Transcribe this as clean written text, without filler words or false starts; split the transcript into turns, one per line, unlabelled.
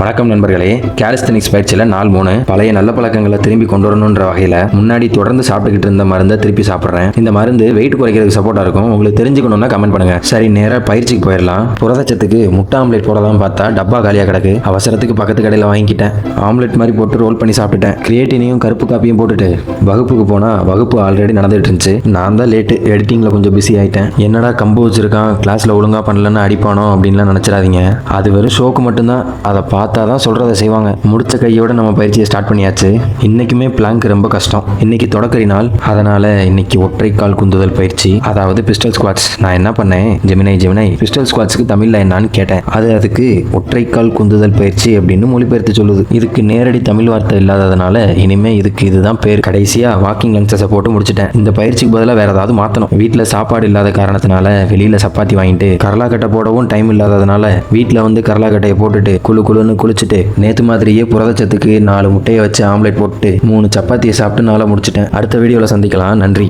வணக்கம் நண்பர்களே. கேலிஸ்தனிக்ஸ் பயிற்சியில் நாள் 3 பழைய நல்ல பழக்கங்களை திரும்பி கொண்டு வரணுன்ற வகையில் முன்னாடி தொடர்ந்து சாப்பிட்டுக்கிட்டு இருந்த மருந்தை திருப்பி சாப்பிட்றேன். இந்த மருந்து வெயிட் குறைக்கிறதுக்கு சப்போர்ட்டாக இருக்கும். உங்களுக்கு தெரிஞ்சுக்கணும்னா கமெண்ட் பண்ணுங்க. சரி, நேராக பயிற்சிக்கு போயிடலாம். புரதச்சத்துக்கு முட்டை ஆம்லேட் போடலாம் பார்த்தா டப்பா காலியாக கிடக்கு. அவசரத்துக்கு பக்கத்து கடையில் வாங்கிக்கிட்டேன். ஆம்லேட் மாதிரி போட்டு ரோல் பண்ணி சாப்பிட்டுட்டேன். கிரியேட்டினையும் கருப்பு காப்பியும் போட்டுட்டு வகுப்புக்கு போனால் வகுப்பு ஆல்ரெடி நடந்துட்டு இருந்துச்சு. நான் தான் லேட்டு, எடிட்டிங்கில் கொஞ்சம் பிஸி ஆகிட்டேன். என்னடா கம்பு வச்சிருக்கான், கிளாஸில் ஒழுங்காக பண்ணலன்னு அடிப்பானோ அப்படின்லாம் நினச்சிடாதீங்க. அது வெறும் ஷோக்கு மட்டும்தான். அதை பார்த்தா தான் சொல்கிறத செய்வாங்க. முடிச்ச கையோட நம்ம பயிற்சியை ஸ்டார்ட் பண்ணியாச்சு. இன்றைக்குமே பிளாங்க் ரொம்ப கஷ்டம். இன்னைக்கு தொடக்கறி நாள், அதனால் இன்னைக்கு ஒற்றைக்கால் குந்துதல் பயிற்சி, அதாவது பிஸ்டல் ஸ்குவாட்ஸ். நான் என்ன பண்ணேன், ஜெமினை பிஸ்டல் ஸ்குவாட்ஸ்க்கு தமிழில் என்னான்னு கேட்டேன். அதுக்கு ஒற்றைக்கால் குந்துதல் பயிற்சி அப்படின்னு மொழிபெயர்த்து சொல்லுது. இதுக்கு நேரடி தமிழ் வார்த்தை இல்லாததுனால இனிமே இதுக்கு இதுதான் பேர். கடைசியாக வாக்கிங் லங்ஸை போட்டு முடிச்சிட்டேன். இந்த பயிற்சிக்கு பதிலாக வேற ஏதாவது மாற்றணும். வீட்டில் சாப்பாடு இல்லாத காரணத்தினால வெளியில் சப்பாத்தி வாங்கிட்டு கரலாக்கட்டை போடவும் டைம் இல்லாததுனால வீட்டில் வந்து கரலாக்கட்டையை போட்டுட்டு குழுன்னு குளிச்சுட்டு நேத்து மாதிரியே புரதச்சத்துக்கு 4 முட்டையை வச்சு ஆம்லேட் போட்டு 3 சப்பாத்தியை சாப்பிட்டு நாளை முடிச்சிட்டேன். அடுத்த வீடியோவில் சந்திக்கலாம். நன்றி.